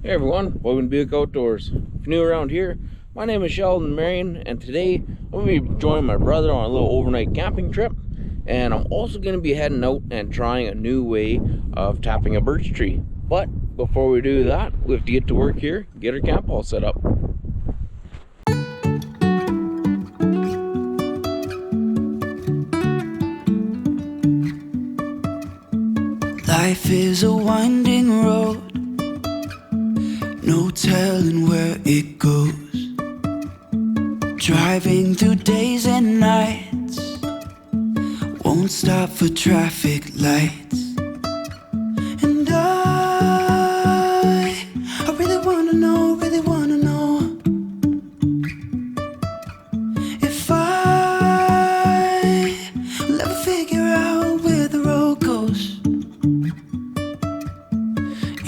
Hey everyone, welcome to Buick Outdoors. If you're new around here, my name is Sheldon Marion, and today I'm going to be joining my brother on a little overnight camping trip. And I'm also going to be heading out and trying a new way of tapping a birch tree. But before we do that, we have to get to work here, get our camp all set up. Life is a winding road, no telling where it goes. Driving through days and nights, won't stop for traffic lights. And I really wanna know if I will ever figure out where the road goes.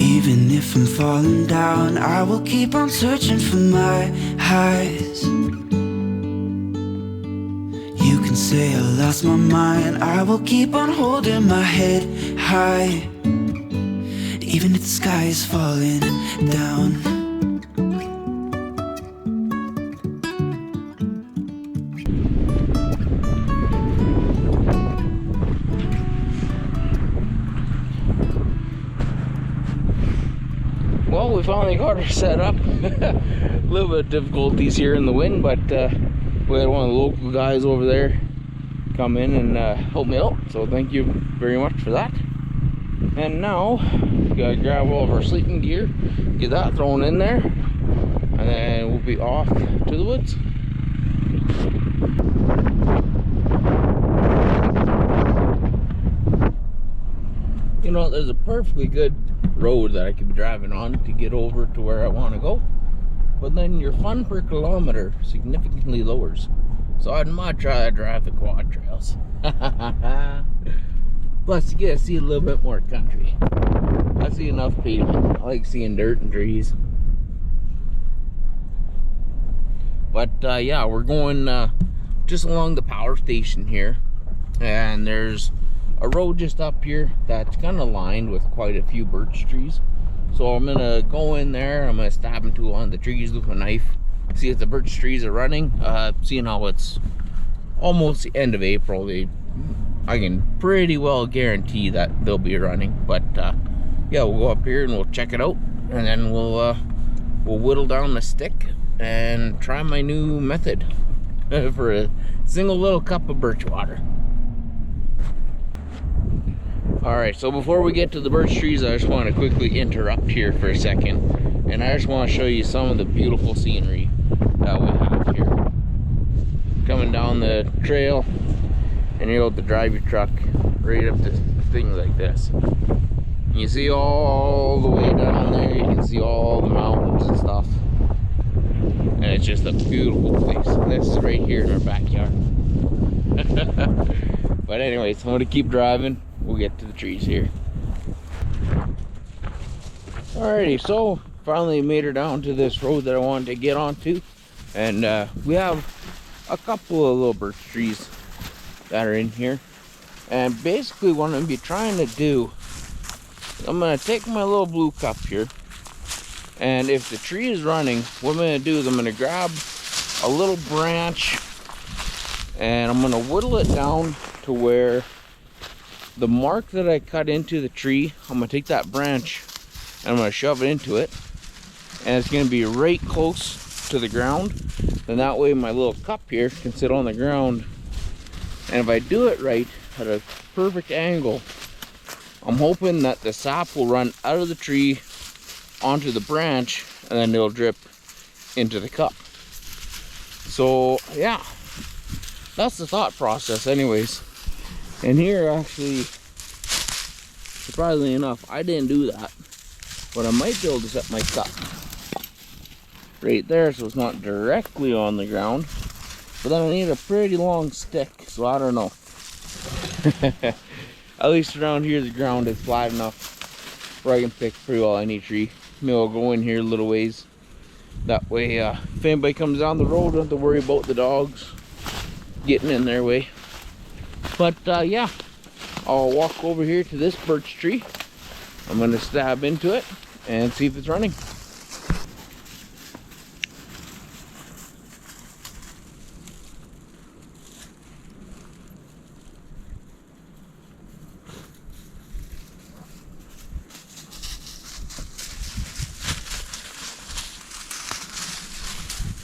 Even if I'm falling down, I will keep on searching for my highs. You can say I lost my mind, I will keep on holding my head high, even if the sky is falling down. Well, we finally got her set up. A little bit of difficulties here in the wind, but we had one of the local guys over there come in and help me out, so thank you very much for that. And now we gotta grab all of our sleeping gear, get that thrown in there, and then we'll be off to the woods. You know, there's a perfectly good road that I could be driving on to get over to where I want to go, but then your fun per kilometer significantly lowers, so I'd much rather drive the quad trails. Plus you get to see a little bit more country. I see enough pavement. I like seeing dirt and trees. But yeah, we're going just along the power station here, and there's a road just up here that's kind of lined with quite a few birch trees. So I'm gonna go in there, I'm gonna stab into one of the trees with a knife, see if the birch trees are running. Seeing how it's almost the end of April, I can pretty well guarantee that they'll be running. But yeah, we'll go up here and we'll check it out, and then we'll whittle down the stick and try my new method for a single little cup of birch water. Alright, so before we get to the birch trees, I just want to quickly interrupt here for a second, and I just want to show you some of the beautiful scenery that we have here. Coming down the trail, and you're able to drive your truck right up to things like this. You see all the way down there, you can see all the mountains and stuff, and it's just a beautiful place. This is right here in our backyard. But anyways, I'm going to keep driving. We'll get to the trees here. Alrighty, so finally made her down to this road that I wanted to get onto, and we have a couple of little birch trees that are in here. And basically what I'm going to be trying to do, I'm going to take my little blue cup here, and if the tree is running, what I'm going to do is I'm going to grab a little branch and I'm going to whittle it down to where the mark that I cut into the tree, I'm going to take that branch and I'm going to shove it into it, and it's going to be right close to the ground, and that way my little cup here can sit on the ground. And if I do it right at a perfect angle, I'm hoping that the sap will run out of the tree onto the branch, and then it'll drip into the cup. So yeah, that's the thought process anyways. And here, actually, surprisingly enough, I didn't do that, but I might be able to set my cup right there so it's not directly on the ground. But then I need a pretty long stick, so I don't know. At least around here the ground is flat enough where I can pick pretty well any tree. Maybe I'll go in here a little ways. That way, if anybody comes down the road, I don't have to worry about the dogs getting in their way. But yeah, I'll walk over here to this birch tree. I'm going to stab into it and see if it's running.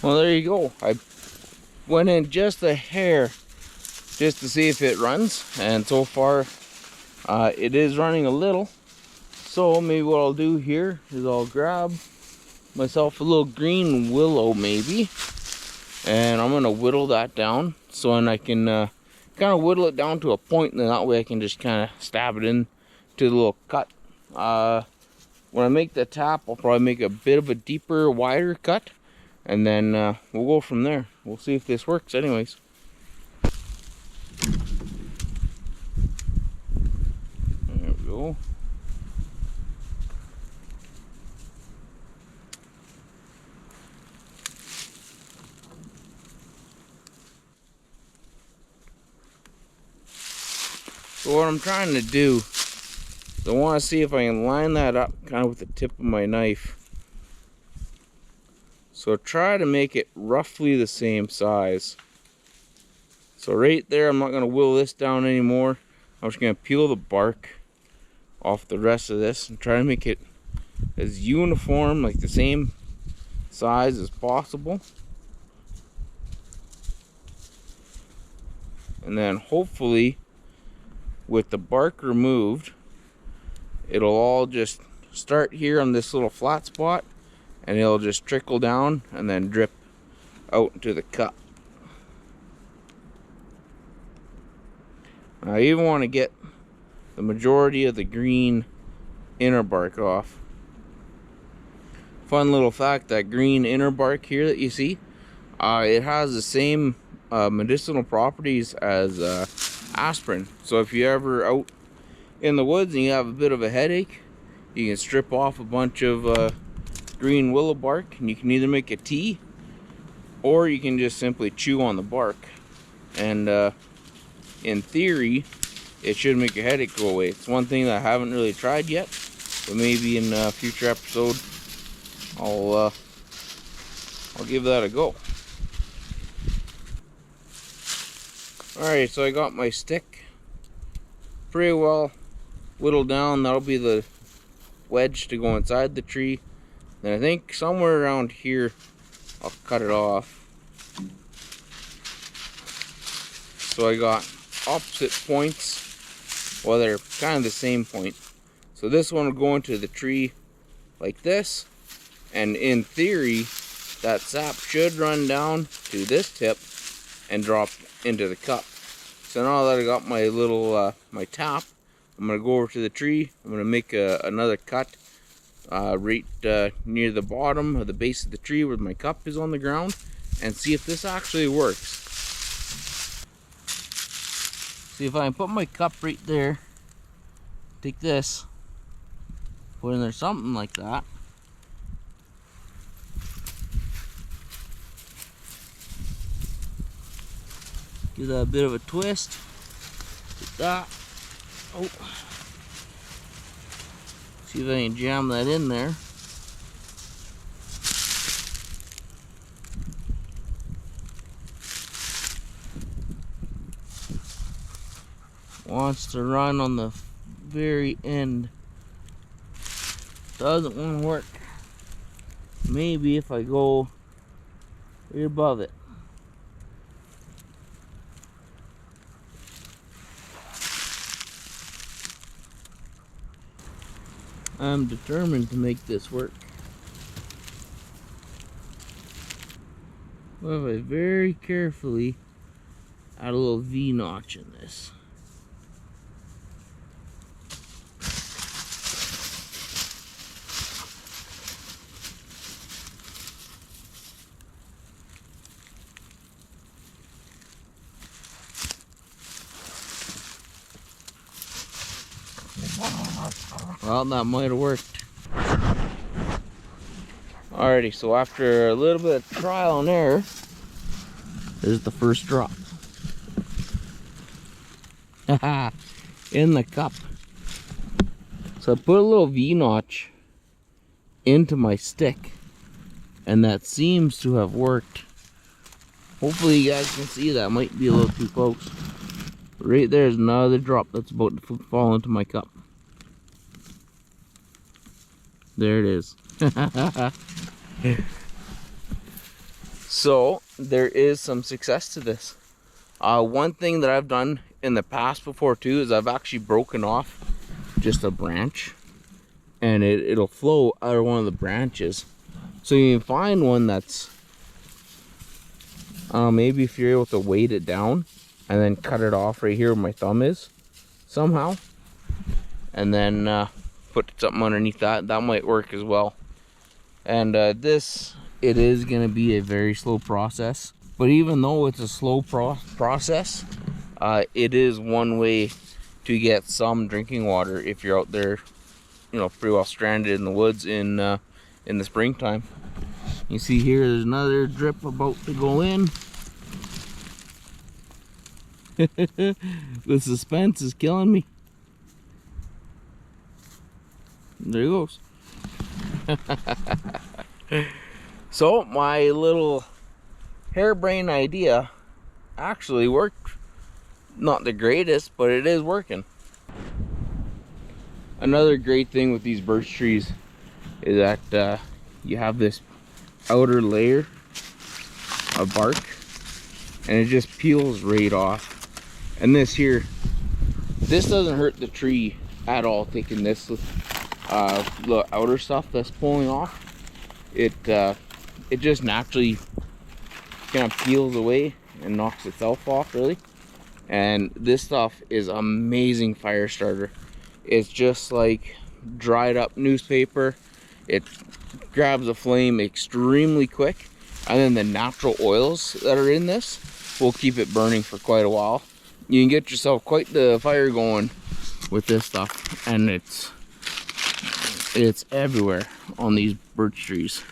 Well, there you go. I went in just a hair just to see if it runs, and so far it is running a little. So maybe what I'll do here is I'll grab myself a little green willow maybe, and I'm gonna whittle that down so then I can kind of whittle it down to a point, and then that way I can just kind of stab it in to the little cut. When I make the tap, I'll probably make a bit of a deeper, wider cut, and then we'll go from there. We'll see if this works anyways. There we go. So what I'm trying to do is I want to see if I can line that up kind of with the tip of my knife. So try to make it roughly the same size. So right there, I'm not going to whittle this down anymore. I'm just going to peel the bark off the rest of this and try to make it as uniform, like the same size as possible. And then hopefully, with the bark removed, it'll all just start here on this little flat spot, and it'll just trickle down and then drip out into the cup. Now, I even want to get the majority of the green inner bark off. Fun little fact, that green inner bark here that you see, it has the same medicinal properties as aspirin. So if you're ever out in the woods and you have a bit of a headache, you can strip off a bunch of green willow bark, and you can either make a tea or you can just simply chew on the bark, and in theory it should make your headache go away. It's one thing that I haven't really tried yet, but maybe in a future episode I'll give that a go. Alright, so I got my stick pretty well whittled down. That'll be the wedge to go inside the tree. Then I think somewhere around here I'll cut it off. So I got opposite points. Well, they're kind of the same point. So this one will go into the tree like this, and in theory that sap should run down to this tip and drop into the cup. So now that I got my little my tap, I'm gonna go over to the tree. I'm gonna make another cut right near the bottom of the base of the tree where my cup is on the ground, and see if this actually works. See if I can put my cup right there, take this, put in there something like that. Give that a bit of a twist. Like that. Oh. See if I can jam that in there. Wants to run on the very end. Doesn't want to work. Maybe if I go right above it. I'm determined to make this work. Well, if I very carefully add a little V-notch in this. Well, that might have worked. Alrighty, so after a little bit of trial and error, there's the first drop. In the cup. So I put a little V-notch into my stick, and that seems to have worked. Hopefully you guys can see that. Might be a little too close. Right there's another drop that's about to fall into my cup. There it is. So there is some success to this. One thing that I've done in the past before too is I've actually broken off just a branch, and it'll flow out of one of the branches. So you can find one that's, maybe if you're able to weight it down and then cut it off right here where my thumb is somehow, and then put something underneath that might work as well. And it is going to be a very slow process, but even though it's a slow process, it is one way to get some drinking water if you're out there, you know, pretty well stranded in the woods in the springtime. You see here, there's another drip about to go in. The suspense is killing me. There he goes. So my little harebrained idea actually worked. Not the greatest, but it is working. Another great thing with these birch trees is that you have this outer layer of bark, and it just peels right off. And this here, this doesn't hurt the tree at all, taking this the outer stuff that's pulling off. It just naturally kind of peels away and knocks itself off, really. And this stuff is amazing fire starter. It's just like dried up newspaper. It grabs a flame extremely quick, and then the natural oils that are in this will keep it burning for quite a while. You can get yourself quite the fire going with this stuff, and it's everywhere on these birch trees.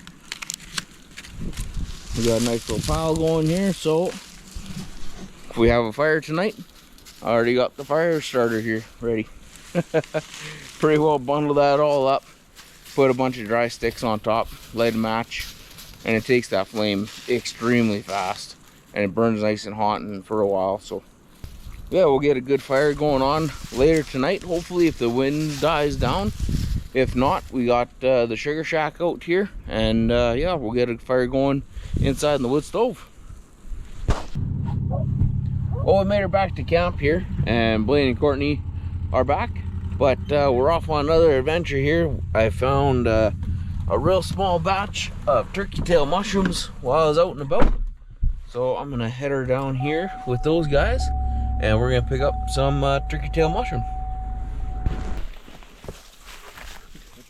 We got a nice little pile going here, so if we have a fire tonight, I already got the fire starter here ready. Pretty well bundle that all up, put a bunch of dry sticks on top, light a match, and it takes that flame extremely fast, and it burns nice and hot and for a while. So yeah, we'll get a good fire going on later tonight, hopefully, if the wind dies down. If not, we got the sugar shack out here, and yeah, we'll get a fire going inside in the wood stove. Well, we made her back to camp here, and Blaine and Courtney are back, but we're off on another adventure here. I found a real small batch of turkey tail mushrooms while I was out and about, so I'm gonna head her down here with those guys, and we're gonna pick up some turkey tail mushroom.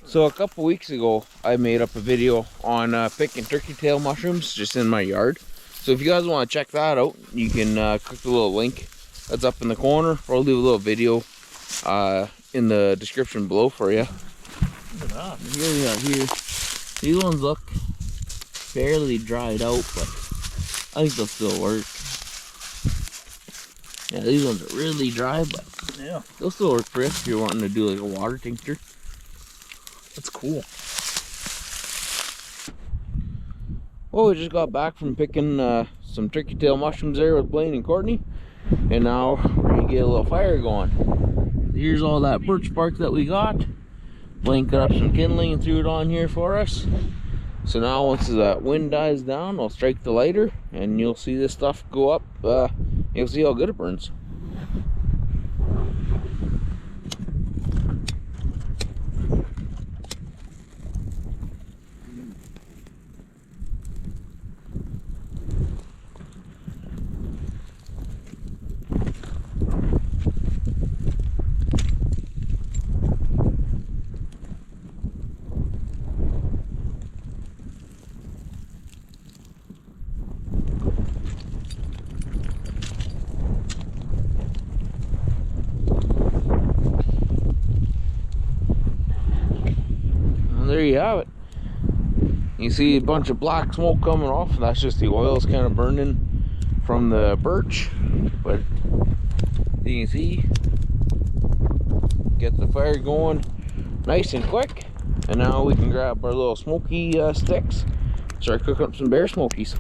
So a couple weeks ago, I made up a video on picking turkey tail mushrooms just in my yard. So if you guys want to check that out, you can click the little link that's up in the corner, or I'll leave a little video in the description below for you. Look at that. Here we have here. These ones look fairly dried out, but I think they'll still work. Yeah, these ones are really dry, but Yeah, they'll still work for you if you're wanting to do like a water tincture. that's cool. Well, we just got back from picking some turkey tail mushrooms there with Blaine and Courtney, and now we're gonna get a little fire going. Here's all that birch bark that we got. Blaine cut up some kindling and threw it on here for us. So now once that wind dies down, I'll strike the lighter and you'll see this stuff go up. You'll see how good it burns. There you have it. You see a bunch of black smoke coming off. That's just the oils kind of burning from the birch. But you can see, get the fire going nice and quick. And now we can grab our little smoky sticks, start cooking up some bear smokies.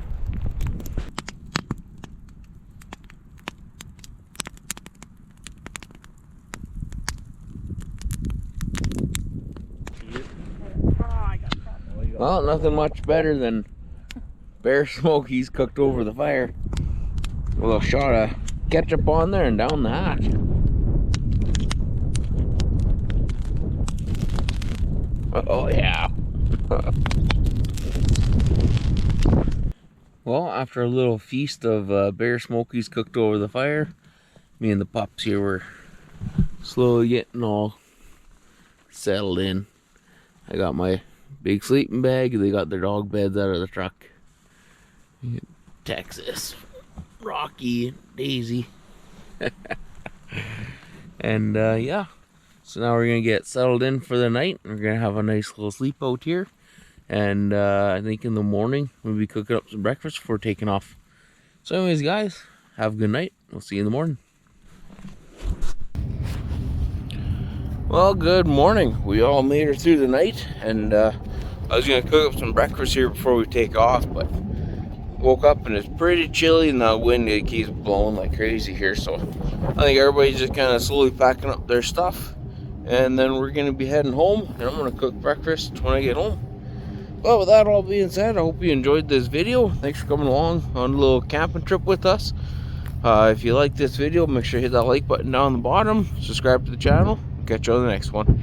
Well, nothing much better than bear smokies cooked over the fire. A little shot of ketchup on there and down the hatch. Oh yeah. Well, after a little feast of bear smokies cooked over the fire, me and the pups here were slowly getting all settled in. I got my big sleeping bag. They got their dog beds out of the truck. Texas, Rocky, Daisy. And yeah, so now we're gonna get settled in for the night. We're gonna have a nice little sleep out here. And I think in the morning we'll be cooking up some breakfast before taking off. So anyways, guys, have a good night. We'll see you in the morning. Well, good morning. We all made it through the night, and I was gonna cook up some breakfast here before we take off, but woke up and it's pretty chilly, and the wind, it keeps blowing like crazy here. So I think everybody's just kind of slowly packing up their stuff, and then we're gonna be heading home, and I'm gonna cook breakfast when I get home. Well, with that all being said, I hope you enjoyed this video. Thanks for coming along on a little camping trip with us. If you like this video, make sure you hit that like button down the bottom. Subscribe to the channel. Catch you on the next one.